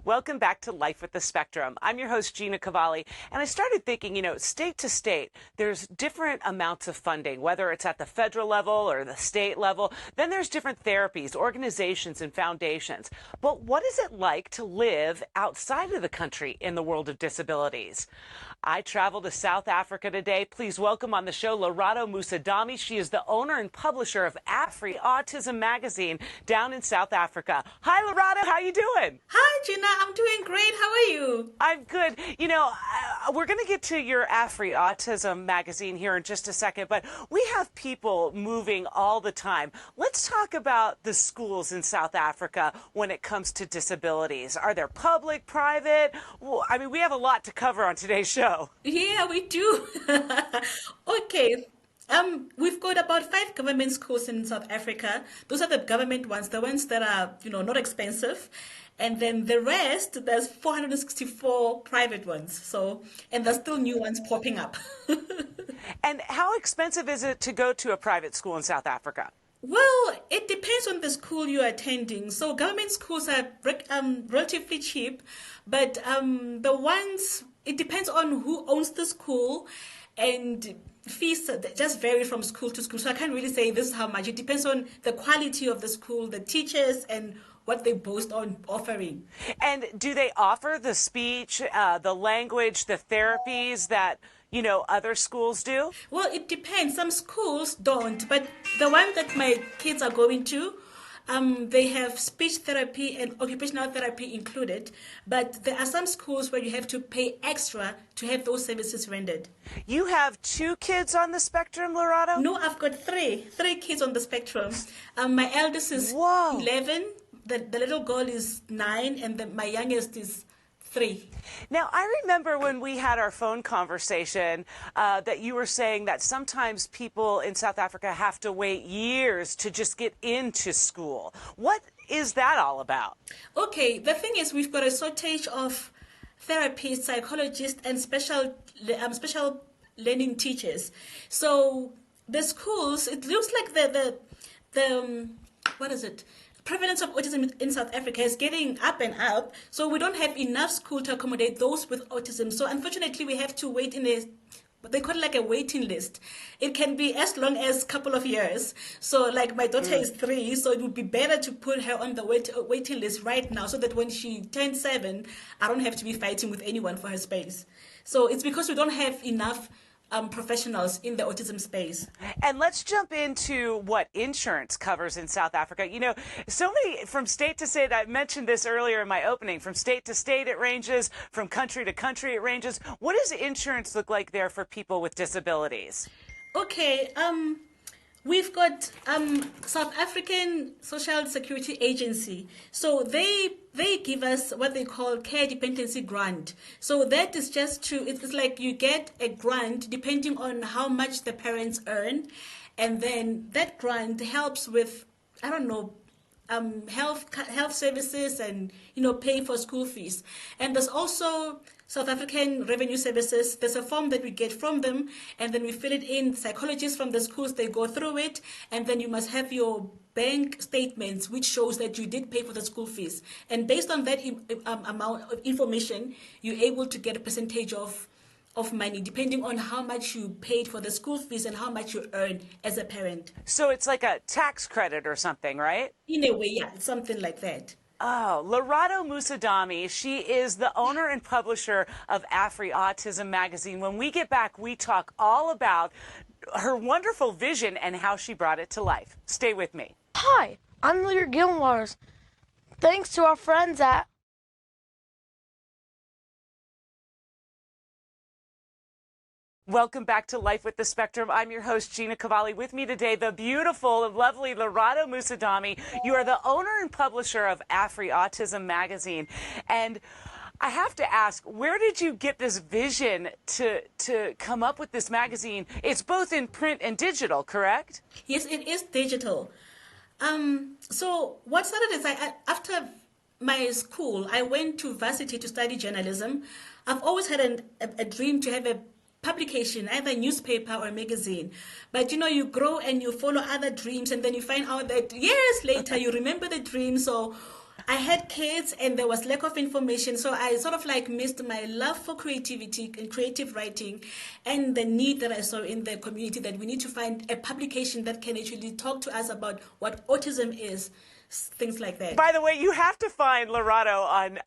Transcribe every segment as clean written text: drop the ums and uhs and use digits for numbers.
Welcome back to Life with the Spectrum. I'm your host, Gina Cavalli, and I started thinking, state to state, there's different amounts of funding, whether it's at the federal level or the state level. Then there's different therapies, organizations, and foundations. But what is it like to live outside of the country in the world of disabilities? I traveled to South Africa today. Please welcome on the show Lerato Mosedame. She is the owner and publisher of AfriAutism magazine down in South Africa. Hi, Lerato. How you doing? Hi, Gina. I'm doing great. How are you? I'm good. We're going to get to your AfriAutism magazine here in just a second, but we have people moving all the time. Let's talk about the schools in South Africa when it comes to disabilities. Are there public, private? Well, we have a lot to cover on today's show. Yeah, we do. Okay. We've got about 5 government schools in South Africa. Those are the government ones, the ones that are, not expensive. And then the rest, there's 464 private ones. And there's still new ones popping up. And how expensive is it to go to a private school in South Africa? Well, it depends on the school you're attending. So government schools are relatively cheap, but it depends on who owns the school, and fees just vary from school to school. So I can't really say this is how much. It depends on the quality of the school, the teachers, and what they boast on offering. And do they offer the speech, the language, the therapies that other schools do? Well, it depends. Some schools don't, but the one that my kids are going to, they have speech therapy and occupational therapy included, but there are some schools where you have to pay extra to have those services rendered. You have 2 kids on the spectrum, Lerato? No, I've got three kids on the spectrum. My eldest is Whoa. 11, the little girl is 9, and my youngest is 3. Now, I remember when we had our phone conversation that you were saying that sometimes people in South Africa have to wait years to just get into school. What is that all about? Okay, the thing is we've got a shortage of therapists, psychologists, and special learning teachers. So the schools, it looks like what is it? Prevalence of autism in South Africa is getting up and up, so we don't have enough school to accommodate those with autism. So unfortunately, we have to wait they call it like a waiting list. It can be as long as a couple of years. So like my daughter is 3, so it would be better to put her on the waiting list right now so that when she turns 7, I don't have to be fighting with anyone for her space. So it's because we don't have enough professionals in the autism space. And let's jump into what insurance covers in South Africa. So many from state to state. I mentioned this earlier in my opening. From state to state it ranges, from country to country it ranges. What does insurance look like there for people with disabilities? Okay, we've got South African Social Security Agency. So they give us what they call care dependency grant. So that is it's like you get a grant depending on how much the parents earn. And then that grant helps with, health services and, pay for school fees. And there's also South African Revenue Services. There's a form that we get from them, and then we fill it in. Psychologists from the schools, they go through it, and then you must have your bank statements, which shows that you did pay for the school fees. And based on that amount of information, you're able to get a percentage of money, depending on how much you paid for the school fees and how much you earn as a parent. So it's like a tax credit or something, right? In a way, yeah, something like that. Oh, Lerato Mosedame, she is the owner and publisher of AfriAutism magazine. When we get back, we talk all about her wonderful vision and how she brought it to life. Stay with me. Hi, I'm Lear Gilmars. Thanks to our friends at Welcome back to Life with the Spectrum. I'm your host, Gina Cavalli. With me today, the beautiful and lovely Lerato Mosedame. You are the owner and publisher of AfriAutism magazine. And I have to ask, where did you get this vision to come up with this magazine? It's both in print and digital, correct? Yes, it is digital. So what started is after my school, I went to varsity to study journalism. I've always had a dream to have a publication, either a newspaper or a magazine. But you grow and you follow other dreams, and then you find out that years later you remember the dream. So I had kids and there was lack of information, so I sort of like missed my love for creativity and creative writing, and the need that I saw in the community that we need to find a publication that can actually talk to us about what autism is, things like that. By the way, you have to find Lerato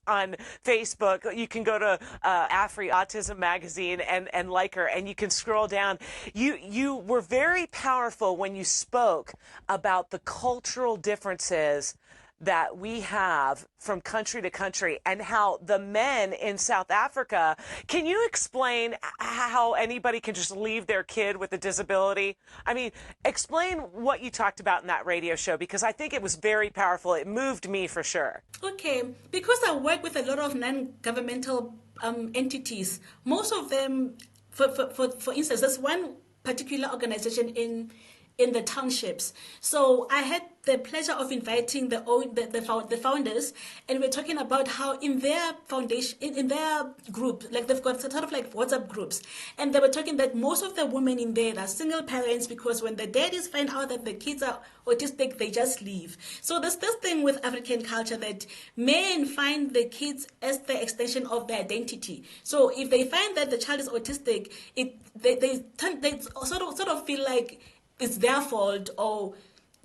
on Facebook. You can go to AfriAutism magazine and like her, and you can scroll down. You were very powerful when you spoke about the cultural differences that we have from country to country and how the men in South Africa, can you explain how anybody can just leave their kid with a disability? I mean, explain what you talked about in that radio show, because I think it was very powerful. It moved me for sure. Okay, because I work with a lot of non-governmental entities, most of them, for instance, there's one particular organization in the townships. So I had the pleasure of inviting the founders, and we're talking about how in their foundation, in their group, like they've got sort of like WhatsApp groups, and they were talking that most of the women in there are single parents, because when the daddies find out that the kids are autistic, they just leave. So there's this thing with African culture that men find the kids as the extension of their identity. So if they find that the child is autistic, they sort of feel like it's their fault, or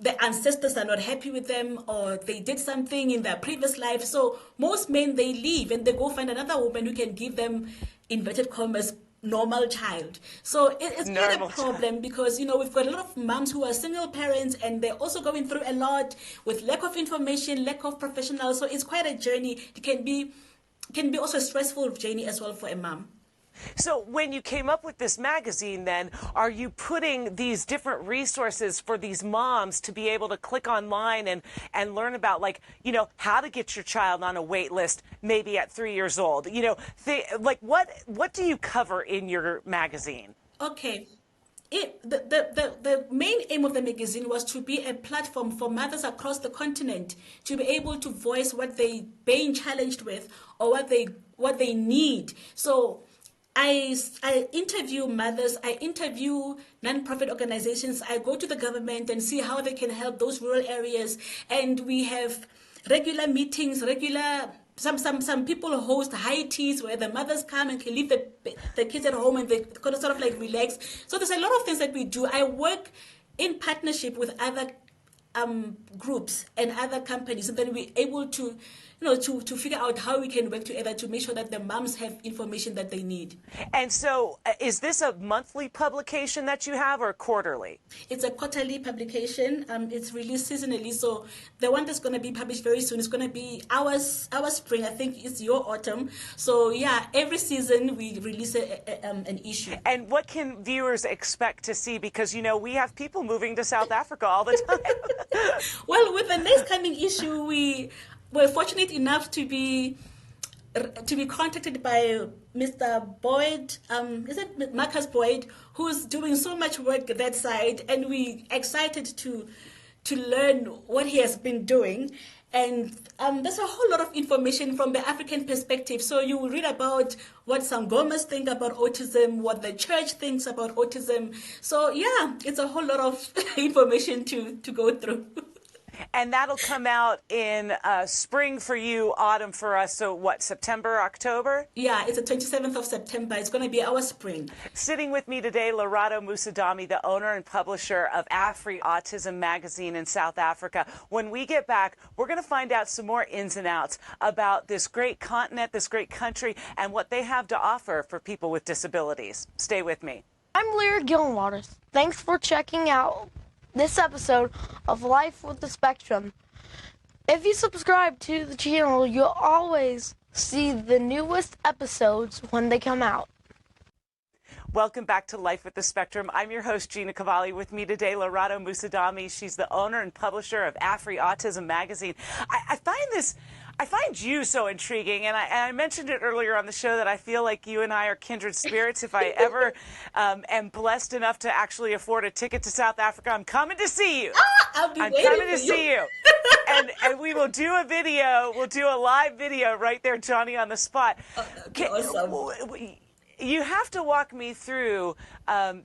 the ancestors are not happy with them, or they did something in their previous life. So most men, they leave and they go find another woman who can give them, inverted commas, normal child. So it's quite a problem, because we've got a lot of moms who are single parents, and they're also going through a lot with lack of information, lack of professionals. So it's quite a journey. It can be also a stressful journey as well for a mom. So when you came up with this magazine, then, are you putting these different resources for these moms to be able to click online and learn about, like, how to get your child on a wait list maybe at 3 years old? What do you cover in your magazine? Okay. The main aim of the magazine was to be a platform for mothers across the continent to be able to voice what they're being challenged with, or what they need. So I interview mothers, I interview non-profit organizations, I go to the government and see how they can help those rural areas, and we have regular meetings, some people host high teas where the mothers come and can leave the kids at home, and they kind of sort of like relax. So there's a lot of things that we do. I work in partnership with other groups and other companies, and then we're able to to figure out how we can work together to make sure that the moms have information that they need. And so is this a monthly publication that you have, or quarterly? It's a quarterly publication. It's released seasonally. So the one that's going to be published very soon is going to be our spring. I think it's your autumn. So yeah, every season we release an issue. And what can viewers expect to see? Because, we have people moving to South Africa all the time. Well, with the next coming issue, we're fortunate enough to be contacted by Mr. Boyd, is it Marcus Boyd, who's doing so much work that side, and we're excited to learn what he has been doing. And there's a whole lot of information from the African perspective. So you will read about what Sangomas think about autism, what the church thinks about autism. So yeah, it's a whole lot of information to go through. And that'll come out in spring for you, autumn for us. So what, September, October? Yeah, it's the 27th of September. It's going to be our spring. Sitting with me today, Lerato Mosedame, the owner and publisher of AfriAutism magazine in South Africa. When we get back, we're going to find out some more ins and outs about this great continent, this great country, and what they have to offer for people with disabilities. Stay with me. I'm Lear Gillenwaters. Thanks for checking out this episode of Life with the Spectrum. If you subscribe to the channel, you'll always see the newest episodes when they come out. Welcome back to Life with the Spectrum. I'm your host, Gina Cavalli. With me today, Lerato Mosedame. She's the owner and publisher of AfriAutism magazine. I find you so intriguing, and I mentioned it earlier on the show that I feel like you and I are kindred spirits. If I ever am blessed enough to actually afford a ticket to South Africa, I'm coming to see you. I'm coming to see you. And we will do a video. We'll do a live video right there, Johnny, on the spot. Awesome. You have to walk me through,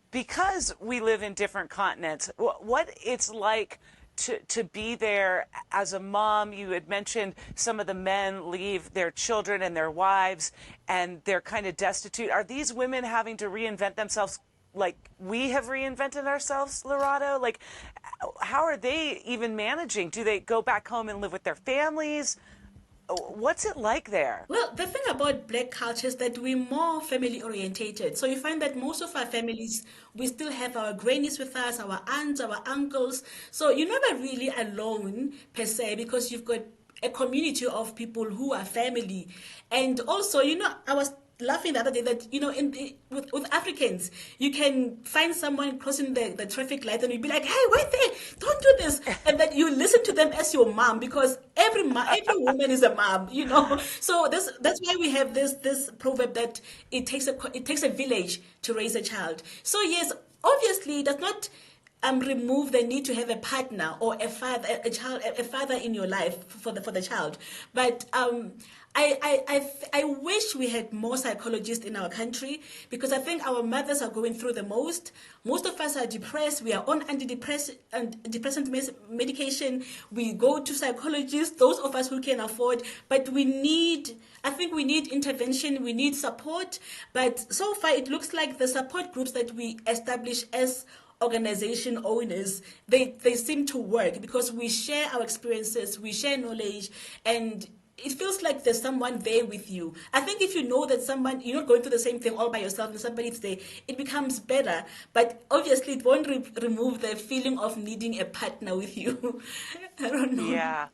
because we live in different continents, what it's like to be there as a mom? You had mentioned some of the men leave their children and their wives, and they're kind of destitute. Are these women having to reinvent themselves like we have reinvented ourselves, Lerato? Like, how are they even managing? Do they go back home and live with their families? What's it like there? Well, the thing about black culture is that we're more family orientated. So you find that most of our families, we still have our grannies with us, our aunts, our uncles. So you're never really alone per se, because you've got a community of people who are family. And also, I was laughing the other day that with Africans, you can find someone crossing the traffic light and you'd be like, hey, wait there, don't do this, and then you listen to them as your mom, because every woman is a mom. So that's why we have this proverb that it takes a village to raise a child. So yes, obviously it does not remove the need to have a partner or a father in your life for the child, but I wish we had more psychologists in our country, because I think our mothers are going through the most. Most of us are depressed. We are on antidepressant medication. We go to psychologists, those of us who can afford, but I think we need intervention, we need support. But so far it looks like the support groups that we establish as organization owners, they seem to work, because we share our experiences, we share knowledge, and it feels like there's someone there with you. I think if you know that you're not going through the same thing all by yourself and somebody's there, it becomes better. But obviously it won't remove the feeling of needing a partner with you. I don't know. Yeah.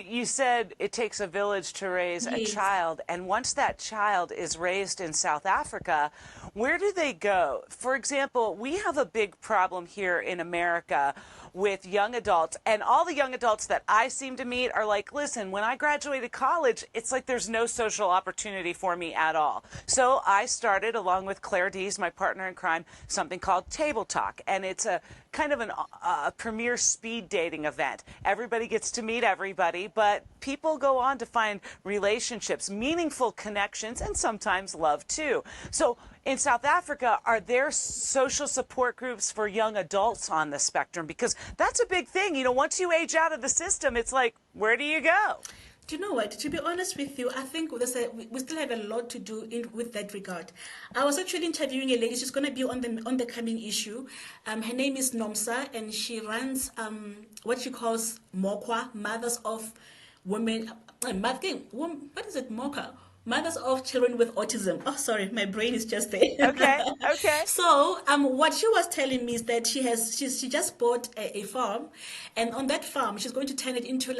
You said it takes a village to raise a child. And once that child is raised in South Africa, where do they go? For example, we have a big problem here in America with young adults, and all the young adults that I seem to meet are like, listen, when I graduated college, it's like there's no social opportunity for me at all. So I started, along with Claire Dees, my partner in crime, something called Table Talk, and it's a kind of a premier speed dating event. Everybody gets to meet everybody, but people go on to find relationships, meaningful connections, and sometimes love too. So in South Africa, are there social support groups for young adults on the spectrum? Because that's a big thing. Once you age out of the system, it's like, where do you go? Do you know what? To be honest with you, I think we still have a lot to do with that regard. I was actually interviewing a lady. She's going to be on the coming issue. Her name is Nomsa, and she runs what she calls MOKWA, Mothers of Women. What is it, MOKWA? Mothers of Children with Autism. Oh, sorry, my brain is just there. Okay. So, what she was telling me is that she just bought a farm, and on that farm, she's going to turn it into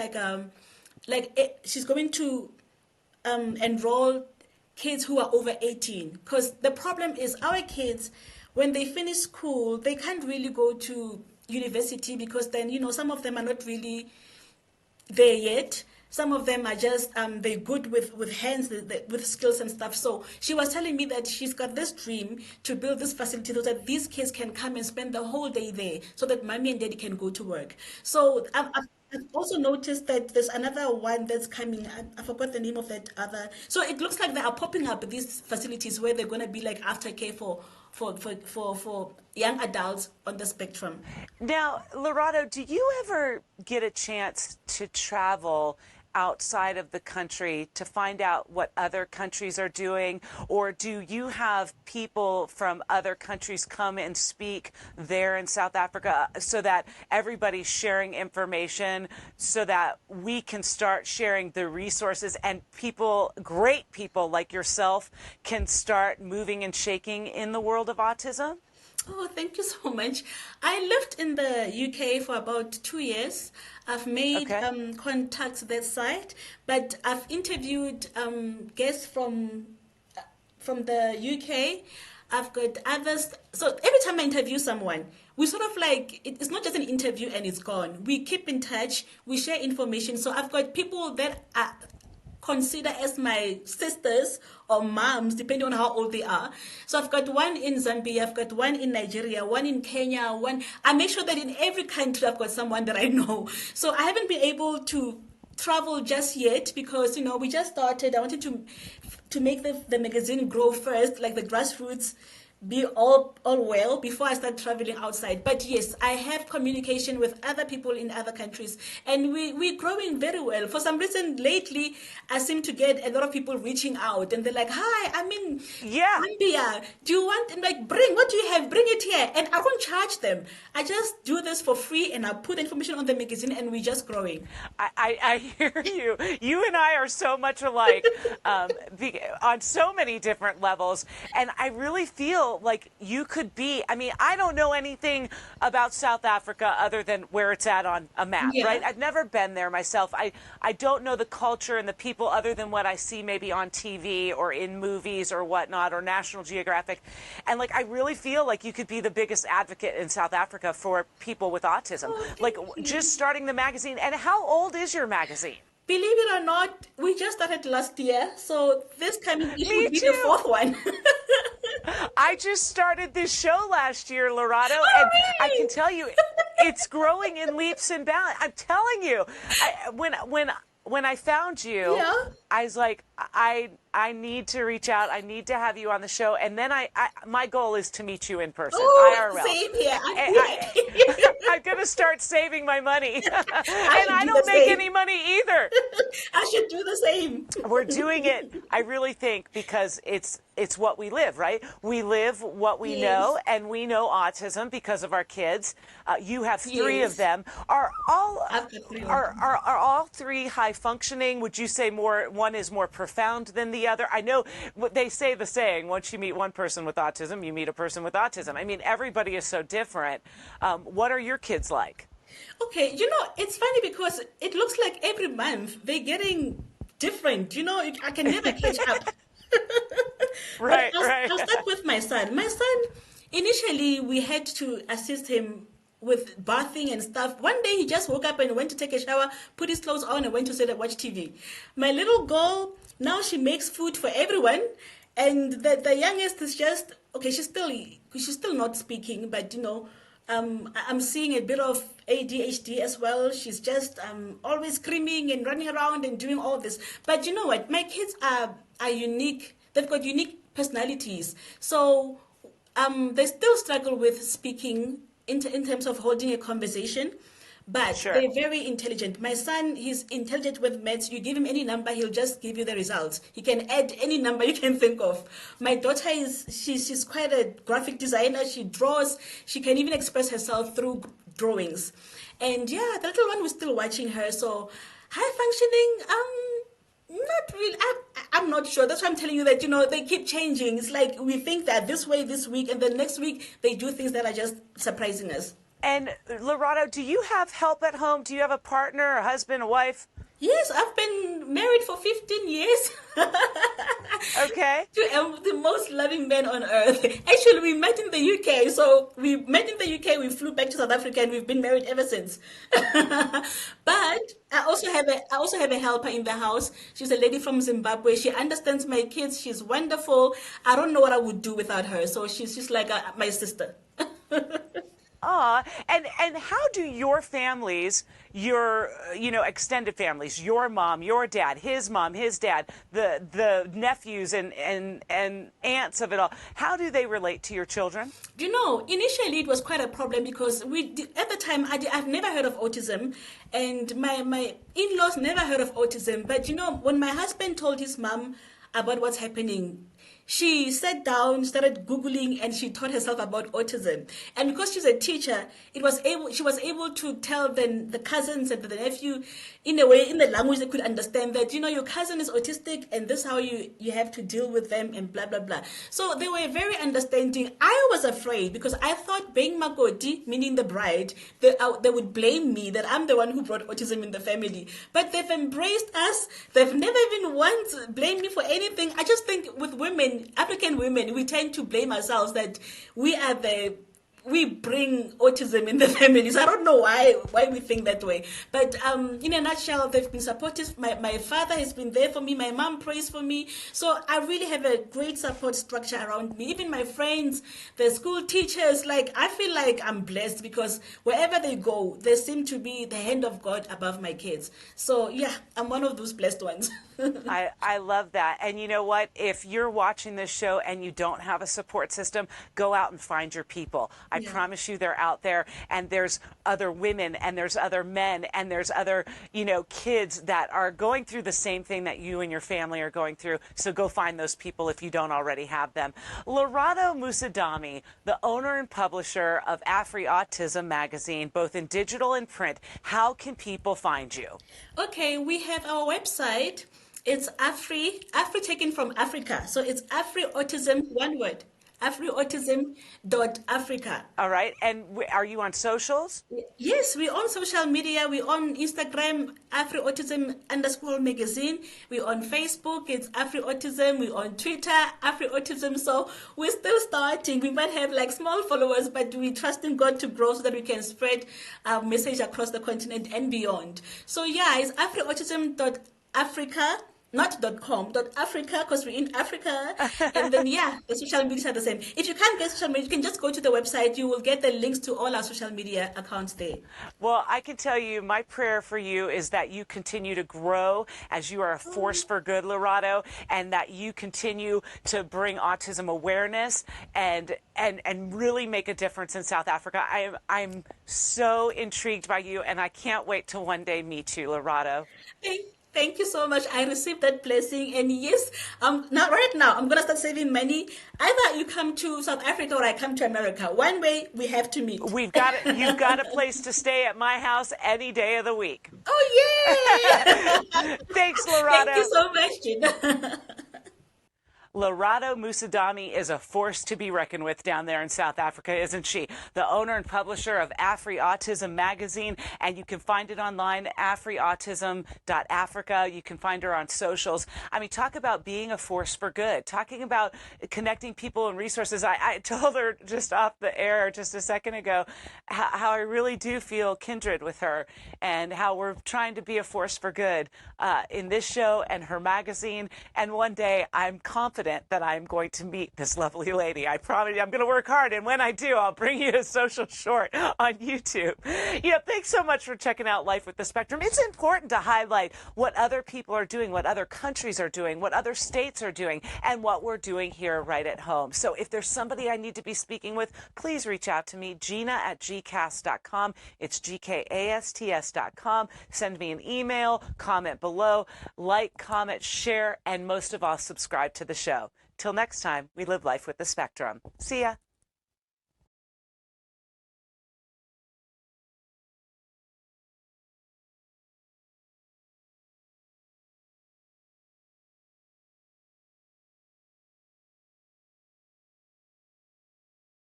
she's going to enroll kids who are over 18. Because the problem is our kids, when they finish school, they can't really go to university, because then, some of them are not really there yet. Some of them are just, they're good with hands, with skills and stuff. So she was telling me that she's got this dream to build this facility so that these kids can come and spend the whole day there, so that mommy and daddy can go to work. So I've also noticed that there's another one that's coming. I forgot the name of that other. So it looks like they are popping up these facilities where they're going to be like aftercare for young adults on the spectrum. Now, Lerato, do you ever get a chance to travel outside of the country to find out what other countries are doing? Or do you have people from other countries come and speak there in South Africa so that everybody's sharing information, so that we can start sharing the resources and great people like yourself can start moving and shaking in the world of autism? Oh, thank you so much. I lived in the UK for about 2 years. I've made contacts that side, but I've interviewed guests from the UK. I've got others. So every time I interview someone, we sort of it's not just an interview and it's gone. We keep in touch. We share information. So I've got people that are consider as my sisters or moms, depending on how old they are. So I've got one in Zambia, I've got one in Nigeria, one in Kenya, I make sure that in every country I've got someone that I know. So I haven't been able to travel just yet because, we just started. I wanted to make the magazine grow first, like the grassroots be all well before I start traveling outside. But yes, I have communication with other people in other countries, and we're growing very well. For some reason, lately, I seem to get a lot of people reaching out, and they're like, "Hi, I'm in Yeah. Zambia. Do you want?" And like, bring what do you have? Bring it here, and I won't charge them. I just do this for free, and I put information on the magazine, and we're just growing. I hear you. You and I are so much alike on so many different levels. And I really feel like you could be, I mean, I don't know anything about South Africa other than where it's at on a map, Yeah. right? I've never been there myself. I don't know the culture and the people other than what I see maybe on TV or in movies or whatnot or National Geographic. And like, I really feel like you could be the biggest advocate in South Africa for people with autism. Like just starting the magazine. And how old is your magazine? Believe it or not, we just started last year, so this coming issue Me will be too. the fourth one. I just started this show last year, Lerato, Oh, and I really? can tell you, it's growing in leaps and bounds. I'm telling you, when I found you, Yeah. I was like, I need to reach out. I need to have you on the show, and then my goal is to meet you in person, Oh, IRL. same here. I'm going to start saving my money, and should I do don't the make same. any money either. I should do the same. We're doing it, I really think, because it's what we live, right? We live what we Yes. know, and we know autism because of our kids. You have three Yes. of them. Are all I've got three of are all three high functioning? Would you say one is more profound than the other? I know what they say, the saying, once you meet one person with autism, you meet a person with autism. I mean, everybody is so different. What are your kids like? Okay, it's funny because it looks like every month they're getting different. I can never catch up. Right, But right. I'll start with my son. My son, initially, we had to assist him with bathing and stuff. One day he just woke up and went to take a shower, put his clothes on, and went to sit and watch TV. My little girl, now she makes food for everyone. And the youngest is just, okay, she's still not speaking, but I'm seeing a bit of ADHD as well. She's just always screaming and running around and doing all this. But you know what? My kids are unique. They've got unique personalities. So they still struggle with speaking in terms of holding a conversation. But Sure. they're very intelligent. My son, he's intelligent with maths. You give him any number, he'll just give you the results. He can add any number you can think of. My daughter she's quite a graphic designer. She draws. She can even express herself through drawings. And yeah, the little one was still watching her. So high functioning, not really. I'm not sure. That's why I'm telling you that, they keep changing. It's like we think that this way this week, and then next week they do things that are just surprising us. And Lerato, do you have help at home? Do you have a partner, a husband, a wife? Yes, I've been married for 15 years. Okay. To the most loving man on earth. Actually, we met in the UK. So we met in the UK, we flew back to South Africa, and we've been married ever since. But I also have a helper in the house. She's a lady from Zimbabwe. She understands my kids. She's wonderful. I don't know what I would do without her. So she's just like my sister. And how do your families, your extended families, your mom, your dad, his mom, his dad, the nephews and aunts of it all, how do they relate to your children? Initially it was quite a problem because at the time I've never heard of autism, and my in-laws never heard of autism. But when my husband told his mom about what's happening, she sat down, started Googling, and she taught herself about autism. And because she's a teacher, she was able to tell the cousins and the nephew in a way, in the language they could understand that, your cousin is autistic and this is how you have to deal with them and blah, blah, blah. So they were very understanding. I was afraid because I thought being Makoti, meaning the bride, they would blame me that I'm the one who brought autism in the family. But they've embraced us. They've never even once blamed me for anything. I just think with women, African women, we tend to blame ourselves that we are we bring autism in the families. I don't know why we think that way. But in a nutshell, they've been supportive. My father has been there for me. My mom prays for me. So I really have a great support structure around me. Even my friends, the school teachers, like I feel like I'm blessed because wherever they go, there seem to be the hand of God above my kids. So yeah, I'm one of those blessed ones. I love that. And you know what? If you're watching this show and you don't have a support system, go out and find your people. I promise you they're out there, and there's other women and there's other men and there's other, kids that are going through the same thing that you and your family are going through. So go find those people if you don't already have them. Lerato Mosedame, the owner and publisher of AfriAutism magazine, both in digital and print, how can people find you? Okay, we have our website. It's Afri taken from Africa. So it's AfriAutism, one word, AfriAutism.Africa. All right. And are you on socials? Yes, we're on social media. We're on Instagram, AfriAutism_magazine. We're on Facebook, it's AfriAutism. We're on Twitter, AfriAutism. So we're still starting. We might have like small followers, but we're trusting God to grow so that we can spread our message across the continent and beyond. So yeah, it's AfriAutism.Africa. Not .com, .Africa, because we're in Africa. And then, the social media are the same. If you can't get social media, you can just go to the website. You will get the links to all our social media accounts there. Well, I can tell you, my prayer for you is that you continue to grow as you are a force for good, Lerato, and that you continue to bring autism awareness and really make a difference in South Africa. I'm so intrigued by you, and I can't wait to one day meet you, Lerato. Thank you so much. I received that blessing. And yes, right now, I'm going to start saving money. Either you come to South Africa or I come to America. One way, we have to meet. You've got a place to stay at my house any day of the week. Oh, yeah. Thanks, Lerato. Thank you so much, Gina. Lerato Mosedame is a force to be reckoned with down there in South Africa, isn't she? The owner and publisher of AfriAutism magazine, and you can find it online, AfriAutism.Africa. You can find her on socials. I mean, talk about being a force for good, talking about connecting people and resources. I told her just off the air just a second ago how I really do feel kindred with her and how we're trying to be a force for good in this show and her magazine. And one day, I'm confident that I'm going to meet this lovely lady. I promise you, I'm going to work hard, and when I do, I'll bring you a social short on YouTube. Thanks so much for checking out Life with the Spectrum. It's important to highlight what other people are doing, what other countries are doing, what other states are doing, and what we're doing here right at home. So if there's somebody I need to be speaking with, please reach out to me, Gina@gcast.com. It's GKASTS.com. Send me an email, comment below, like, comment, share, and most of all, subscribe to the show. Till next time, we live life with the spectrum. See ya.